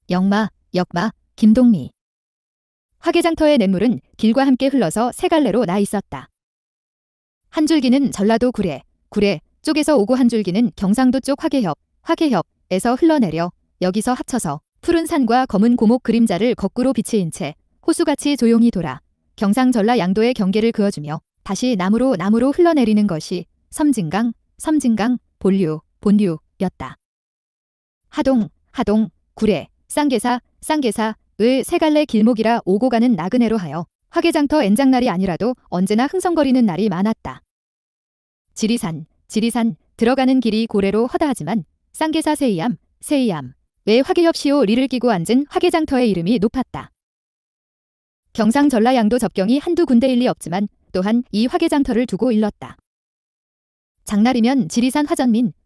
역마, 역마, 김동미. 화개장터의 냇물은 길과 함께 흘러서 세 갈래로 나 있었다. 한 줄기는 전라도 구례 쪽에서 오고 한 줄기는 경상도 쪽 화개협에서 흘러내려 여기서 합쳐서 푸른 산과 검은 고목 그림자를 거꾸로 비치인 채 호수같이 조용히 돌아 경상 전라 양도의 경계를 그어주며 다시 남으로 흘러내리는 것이 섬진강, 본류였다. 하동, 구례, 쌍계사의 세 갈래 길목이라 오고 가는 나그네로 하여 화개장터 엔장날이 아니라도 언제나 흥성거리는 날이 많았다. 지리산 들어가는 길이 고래로 허다하지만 쌍계사 세이암 화개협시오 리를 끼고 앉은 화개장터의 이름이 높았다. 경상 전라 양도 접경이 한두 군데일 리 없지만 또한 이 화개장터를 두고 일렀다. 장날이면 지리산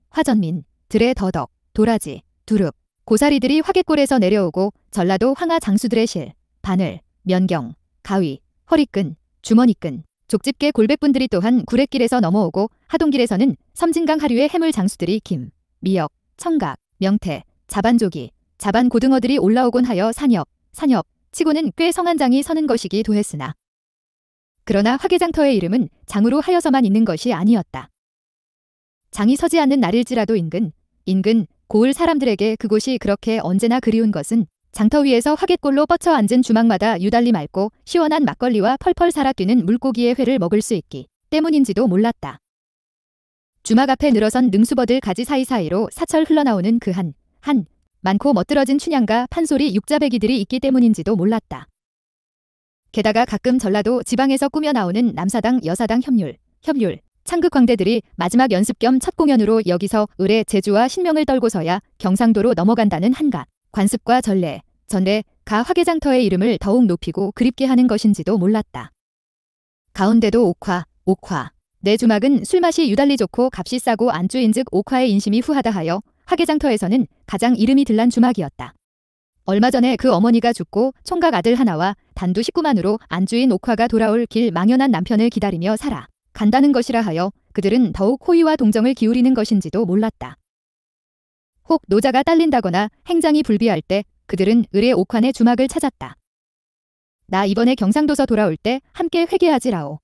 화전민, 들의 더덕, 도라지, 두릅, 고사리들이 화개골에서 내려오고 전라도 황하 장수들의 실, 바늘, 면경, 가위, 허리끈, 주머니끈, 족집게 골백분들이 또한 구례길에서 넘어오고 하동길에서는 섬진강 하류의 해물 장수들이 김, 미역, 청각, 명태, 자반조기, 자반고등어들이 올라오곤 하여 산협 치고는 꽤 성한장이 서는 것이기 도했으나 그러나 화개장터의 이름은 장으로 하여서만 있는 것이 아니었다. 장이 서지 않는 날일지라도 인근 고을 사람들에게 그곳이 그렇게 언제나 그리운 것은 장터 위에서 화개골로 뻗쳐 앉은 주막마다 유달리 맑고 시원한 막걸리와 펄펄 살아뛰는 물고기의 회를 먹을 수 있기 때문인지도 몰랐다. 주막 앞에 늘어선 능수버들 가지 사이사이로 사철 흘러나오는 그 한 많고 멋들어진 춘향과 판소리 육자배기들이 있기 때문인지도 몰랐다. 게다가 가끔 전라도 지방에서 꾸며 나오는 남사당 여사당 협률 창극 광대들이 마지막 연습 겸 첫 공연으로 여기서 을의 제주와 신명을 떨고서야 경상도로 넘어간다는 한갓 관습과 전례가 화개장터의 이름을 더욱 높이고 그립게 하는 것인지도 몰랐다. 가운데도 옥화. 내 주막은 술맛이 유달리 좋고 값이 싸고 안주인즉 옥화의 인심이 후하다 하여 화개장터에서는 가장 이름이 들난 주막이었다. 얼마 전에 그 어머니가 죽고 총각 아들 하나와 단두 식구만으로 안주인 옥화가 돌아올 길 망연한 남편을 기다리며 살아 간다는 것이라 하여 그들은 더욱 호의와 동정을 기울이는 것인지도 몰랐다. 혹 노자가 딸린다거나 행장이 불비할 때 그들은 을의 옥환의 주막을 찾았다. 나 이번에 경상도서 돌아올 때 함께 회개하지라오.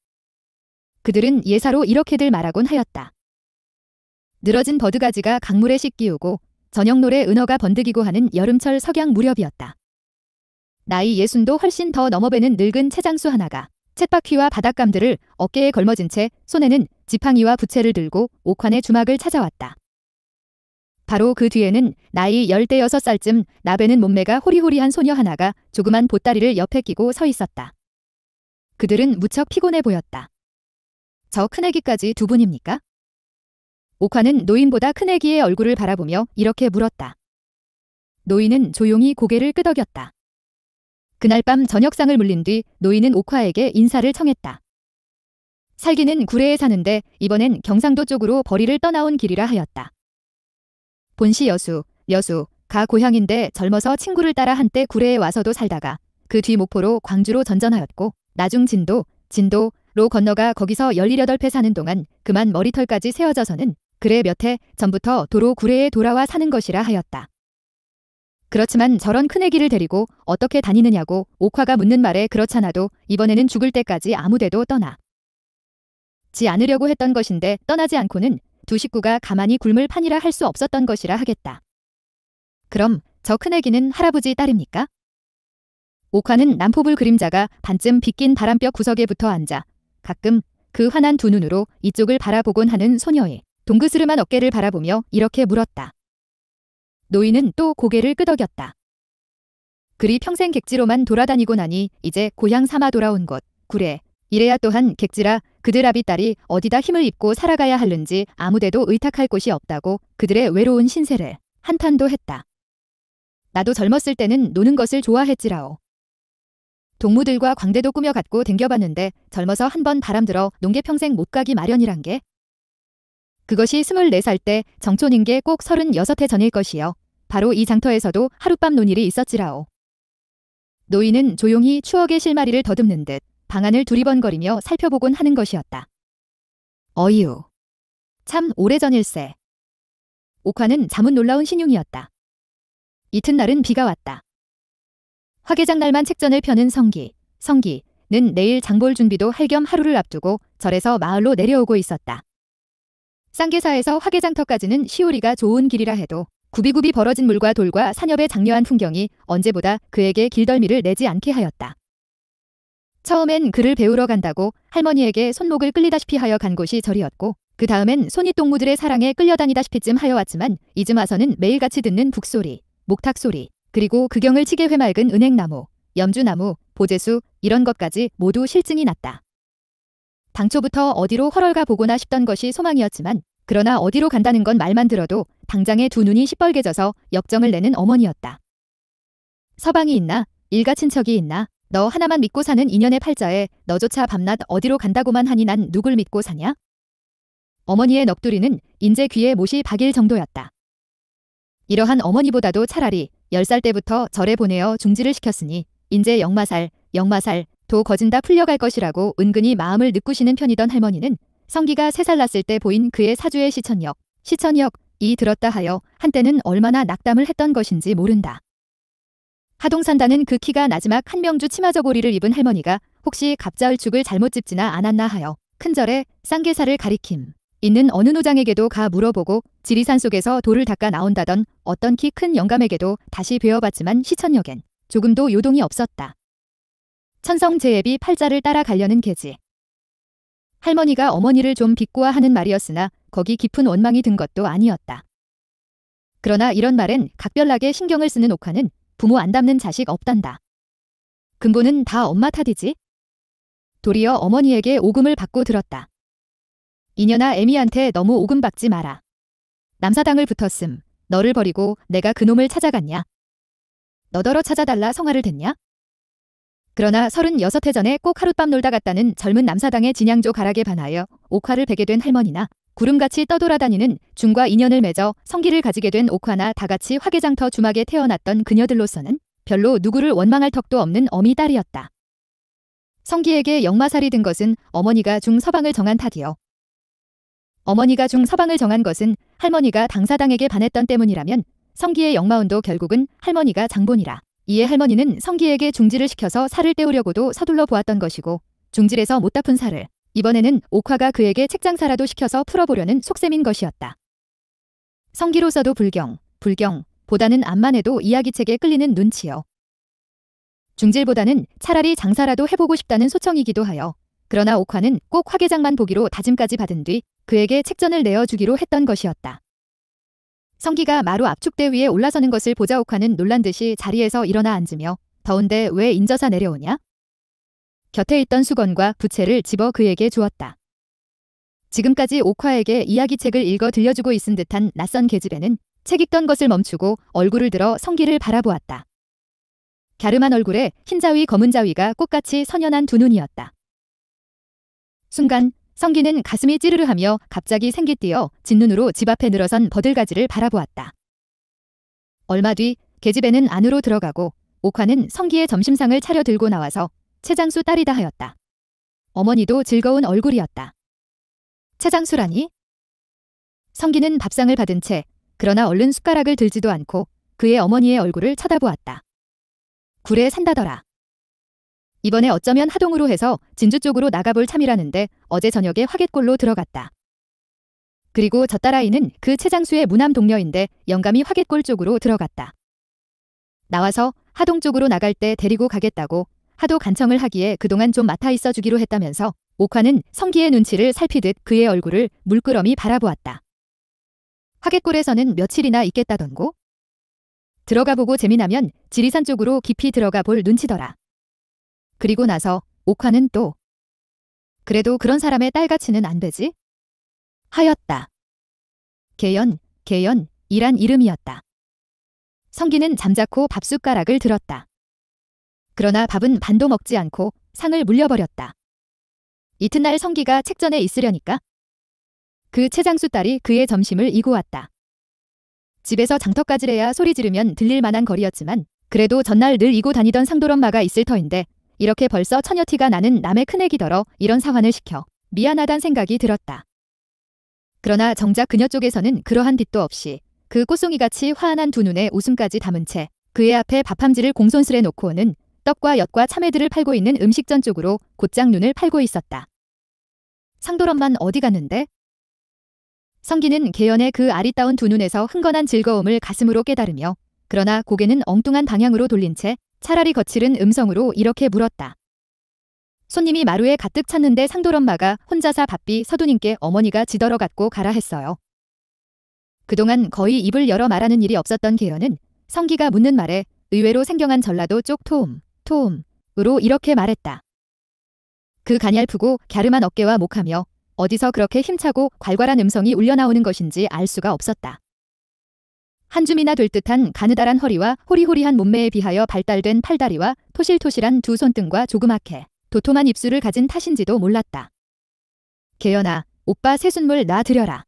그들은 예사로 이렇게들 말하곤 하였다. 늘어진 버드가지가 강물에 씻기우고 저녁노래 은어가 번득이고 하는 여름철 석양 무렵이었다. 나이 60도 훨씬 더 넘어배는 늙은 채장수 하나가 쳇바퀴와 바닷감들을 어깨에 걸머진 채 손에는 지팡이와 부채를 들고 옥환의 주막을 찾아왔다. 바로 그 뒤에는 나이 16살쯤 나베는 몸매가 호리호리한 소녀 하나가 조그만 보따리를 옆에 끼고 서 있었다. 그들은 무척 피곤해 보였다. 저 큰애기까지 두 분입니까? 옥환은 노인보다 큰애기의 얼굴을 바라보며 이렇게 물었다. 노인은 조용히 고개를 끄덕였다. 그날 밤 저녁상을 물린 뒤 노인은 옥화에게 인사를 청했다. 살기는 구례에 사는데 이번엔 경상도 쪽으로 벌이를 떠나온 길이라 하였다. 본시 여수가 고향인데 젊어서 친구를 따라 한때 구례에 와서도 살다가 그 뒤 목포로 광주로 전전하였고 나중 진도로 건너가 거기서 18패 사는 동안 그만 머리털까지 세워져서는 그래 몇 해 전부터 도로 구례에 돌아와 사는 것이라 하였다. 그렇지만 저런 큰애기를 데리고 어떻게 다니느냐고 옥화가 묻는 말에 그렇잖아도 이번에는 죽을 때까지 아무데도 떠나지 않으려고 했던 것인데 떠나지 않고는 두 식구가 가만히 굶을 판이라 할 수 없었던 것이라 하겠다. 그럼 저 큰애기는 할아버지 딸입니까? 옥화는 남포불 그림자가 반쯤 빗긴 바람벽 구석에 붙어 앉아 가끔 그 환한 두 눈으로 이쪽을 바라보곤 하는 소녀의 동그스름한 어깨를 바라보며 이렇게 물었다. 노인은 또 고개를 끄덕였다. 그리 평생 객지로만 돌아다니고 나니 이제 고향 삼아 돌아온 곳 구례 이래야 또한 객지라 그들 아비딸이 어디다 힘을 입고 살아가야 하는지 아무데도 의탁할 곳이 없다고 그들의 외로운 신세를 한탄도 했다. 나도 젊었을 때는 노는 것을 좋아했지라오. 동무들과 광대도 꾸며 갖고 댕겨봤는데 젊어서 한번 바람들어 농계 평생 못 가기 마련이란 게 그것이 24살 때 정촌인 게 꼭 36해 전일 것이요. 바로 이 장터에서도 하룻밤 논일이 있었지라오. 노인은 조용히 추억의 실마리를 더듬는 듯 방안을 두리번거리며 살펴보곤 하는 것이었다. 어이후. 참 오래전일세. 옥화는 자문 놀라운 신용이었다. 이튿날은 비가 왔다. 화개장날만 책전을 펴는 성기는 내일 장볼 준비도 할 겸 하루를 앞두고 절에서 마을로 내려오고 있었다. 쌍계사에서 화개장터까지는 시오리가 좋은 길이라 해도 굽이굽이 벌어진 물과 돌과 산엽의 장려한 풍경이 언제보다 그에게 길덜미를 내지 않게 하였다. 처음엔 글을 배우러 간다고 할머니에게 손목을 끌리다시피 하여 간 곳이 절이었고 그 다음엔 손윗동무들의 사랑에 끌려다니다시피쯤 하여 왔지만 이쯤 와서는 매일같이 듣는 북소리, 목탁소리, 그리고 극경을 치게 회맑은 은행나무, 염주나무, 보재수 이런 것까지 모두 실증이 났다. 당초부터 어디로 헐헐가 보고나 싶던 것이 소망이었지만 그러나 어디로 간다는 건 말만 들어도 당장에 두 눈이 시뻘개져서 역정을 내는 어머니였다. 서방이 있나? 일가 친척이 있나? 너 하나만 믿고 사는 인연의 팔자에 너조차 밤낮 어디로 간다고만 하니 난 누굴 믿고 사냐? 어머니의 넋두리는 인제 귀에 못이 박일 정도였다. 이러한 어머니보다도 차라리 10살 때부터 절에 보내어 중지를 시켰으니 인제 역마살 도 거진다 풀려갈 것이라고 은근히 마음을 느꾸시는 편이던 할머니는 성기가 3살 났을 때 보인 그의 사주의 시천역이 들었다 하여 한때는 얼마나 낙담을 했던 것인지 모른다. 하동산다는 그 키가 나지막 한명주 치마저고리를 입은 할머니가 혹시 갑자을축을 잘못 짚지나 않았나 하여 큰절에 쌍계사를 가리킴 있는 어느 노장에게도 가 물어보고 지리산 속에서 돌을 닦아 나온다던 어떤 키 큰 영감에게도 다시 배워봤지만 시천역엔 조금도 요동이 없었다. 천성제애비 팔자를 따라가려는 계지. 할머니가 어머니를 좀 비꼬아하는 말이었으나 거기 깊은 원망이 든 것도 아니었다. 그러나 이런 말엔 각별나게 신경을 쓰는 옥화는 부모 안 닮는 자식 없단다. 근본은 다 엄마 탓이지. 도리어 어머니에게 오금을 받고 들었다. 이년아 애미한테 너무 오금 받지 마라. 남사당을 붙었음. 너를 버리고 내가 그놈을 찾아갔냐. 너더러 찾아달라 성화를 댔냐. 그러나 36해 전에 꼭 하룻밤 놀다 갔다는 젊은 남사당의 진양조 가락에 반하여 옥화를 베게 된 할머니나 구름같이 떠돌아다니는 중과 인연을 맺어 성기를 가지게 된 옥화나 다같이 화개장터 주막에 태어났던 그녀들로서는 별로 누구를 원망할 턱도 없는 어미 딸이었다. 성기에게 역마살이 든 것은 어머니가 중 서방을 정한 탓이요. 어머니가 중 서방을 정한 것은 할머니가 당사당에게 반했던 때문이라면 성기의 역마운도 결국은 할머니가 장본이라. 이에 할머니는 성기에게 중지를 시켜서 살을 때우려고도 서둘러 보았던 것이고 중질에서 못 닦은 살을 이번에는 옥화가 그에게 책장사라도 시켜서 풀어보려는 속셈인 것이었다. 성기로서도 불경보다는 암만 해도 이야기책에 끌리는 눈치요. 중질보다는 차라리 장사라도 해보고 싶다는 소청이기도 하여 그러나 옥화는 꼭 화개장만 보기로 다짐까지 받은 뒤 그에게 책전을 내어주기로 했던 것이었다. 성기가 마루 압축대 위에 올라서는 것을 보자 옥화는 놀란 듯이 자리에서 일어나 앉으며 더운데 왜 인저사 내려오냐? 곁에 있던 수건과 부채를 집어 그에게 주었다. 지금까지 옥화에게 이야기책을 읽어 들려주고 있은 듯한 낯선 계집애는 책 읽던 것을 멈추고 얼굴을 들어 성기를 바라보았다. 갸름한 얼굴에 흰 자위 검은 자위가 꽃같이 선연한 두 눈이었다. 순간 성기는 가슴이 찌르르하며 갑자기 생기뛰어 진눈으로 집 앞에 늘어선 버들가지를 바라보았다. 얼마 뒤 계집애는 안으로 들어가고 옥화는 성기의 점심상을 차려 들고 나와서 최장수 딸이다 하였다. 어머니도 즐거운 얼굴이었다. 최장수라니? 성기는 밥상을 받은 채 그러나 얼른 숟가락을 들지도 않고 그의 어머니의 얼굴을 쳐다보았다. 굴에 산다더라. 이번에 어쩌면 하동으로 해서 진주 쪽으로 나가볼 참이라는데 어제 저녁에 화갯골로 들어갔다. 그리고 저 딸아이는 그 최장수의 무남 동녀인데 영감이 화갯골 쪽으로 들어갔다. 나와서 하동 쪽으로 나갈 때 데리고 가겠다고 하도 간청을 하기에 그동안 좀 맡아 있어 주기로 했다면서 옥화는 성기의 눈치를 살피듯 그의 얼굴을 물끄러미 바라보았다. 화갯골에서는 며칠이나 있겠다던고? 들어가 보고 재미나면 지리산 쪽으로 깊이 들어가 볼 눈치더라. 그리고 나서 옥화는 또 그래도 그런 사람의 딸같이는 안 되지? 하였다. 개연이란 이름이었다. 성기는 잠자코 밥숟가락을 들었다. 그러나 밥은 반도 먹지 않고 상을 물려버렸다. 이튿날 성기가 책전에 있으려니까 그 최장수 딸이 그의 점심을 이고 왔다. 집에서 장터까지래야 소리 지르면 들릴 만한 거리였지만 그래도 전날 늘 이고 다니던 상돌엄마가 있을 터인데 이렇게 벌써 처녀티가 나는 남의 큰애기더러 이런 사환을 시켜 미안하단 생각이 들었다. 그러나 정작 그녀 쪽에서는 그러한 빚도 없이 그 꽃송이같이 화한한 두 눈에 웃음까지 담은 채 그의 앞에 밥함지를 공손스레 놓고는 떡과 엿과 참외들을 팔고 있는 음식점 쪽으로 곧장 눈을 팔고 있었다. 상돌엄만 어디 갔는데? 성기는 계연의 그 아리따운 두 눈에서 흥건한 즐거움을 가슴으로 깨달으며 그러나 고개는 엉뚱한 방향으로 돌린 채 차라리 거칠은 음성으로 이렇게 물었다. 손님이 마루에 가득 찼는데 상돌엄마가 혼자서 바삐 서두님께 어머니가 지더러 갖고 가라 했어요. 그동안 거의 입을 열어 말하는 일이 없었던 계연은 성기가 묻는 말에 의외로 생경한 전라도 쪽 토음으로 이렇게 말했다. 그 가냘프고 갸름한 어깨와 목하며 어디서 그렇게 힘차고 괄괄한 음성이 울려나오는 것인지 알 수가 없었다. 한 줌이나 될 듯한 가느다란 허리와 호리호리한 몸매에 비하여 발달된 팔다리와 토실토실한 두 손등과 조그맣게 도톰한 입술을 가진 탓인지도 몰랐다. 계연아, 오빠 새순물 놔 드려라.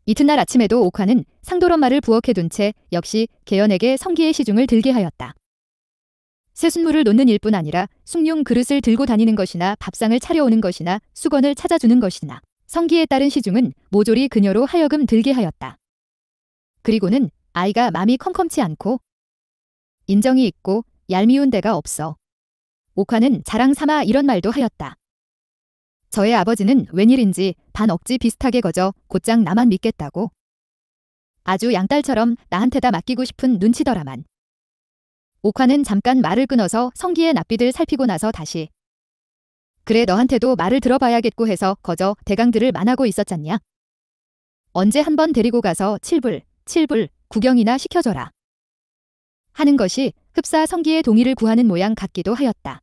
이튿날 아침에도 옥화는 상돌엄마를 부엌해둔 채 역시 계연에게 성기의 시중을 들게 하였다. 새순물을 놓는 일뿐 아니라 숭늉 그릇을 들고 다니는 것이나 밥상을 차려오는 것이나 수건을 찾아주는 것이나 성기에 따른 시중은 모조리 그녀로 하여금 들게 하였다. 그리고는 아이가 맘이 컴컴치 않고 인정이 있고 얄미운 데가 없어. 옥화는 자랑 삼아 이런 말도 하였다. 저의 아버지는 웬일인지 반 억지 비슷하게 거저 곧장 나만 믿겠다고. 아주 양딸처럼 나한테다 맡기고 싶은 눈치더라만. 옥화는 잠깐 말을 끊어서 성기의 낯빛을 살피고 나서 다시 그래 너한테도 말을 들어봐야겠고 해서 거저 대강들을 만하고 있었잖냐. 언제 한번 데리고 가서 칠불 구경이나 시켜줘라. 하는 것이 흡사 성기의 동의를 구하는 모양 같기도 하였다.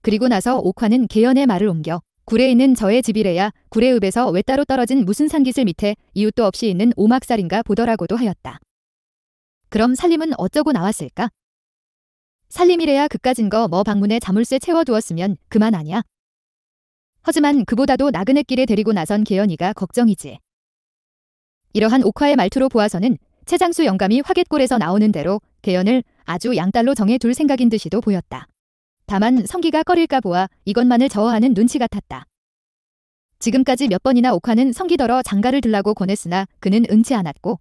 그리고 나서 옥화는 계연의 말을 옮겨 굴에 있는 저의 집이래야 굴의 읍에서 왜 따로 떨어진 무슨 산기슬 밑에 이웃도 없이 있는 오막살인가 보더라고도 하였다. 그럼 살림은 어쩌고 나왔을까? 살림이래야 그까진 거 뭐 방문에 자물쇠 채워두었으면 그만 아냐? 하지만 그보다도 나그네 길에 데리고 나선 계연이가 걱정이지. 이러한 옥화의 말투로 보아서는 최장수 영감이 화갯골에서 나오는 대로 계연을 아주 양딸로 정해 둘 생각인 듯이도 보였다. 다만 성기가 꺼릴까 보아 이것만을 저어하는 눈치 같았다. 지금까지 몇 번이나 옥화는 성기더러 장가를 들라고 권했으나 그는 응치 않았고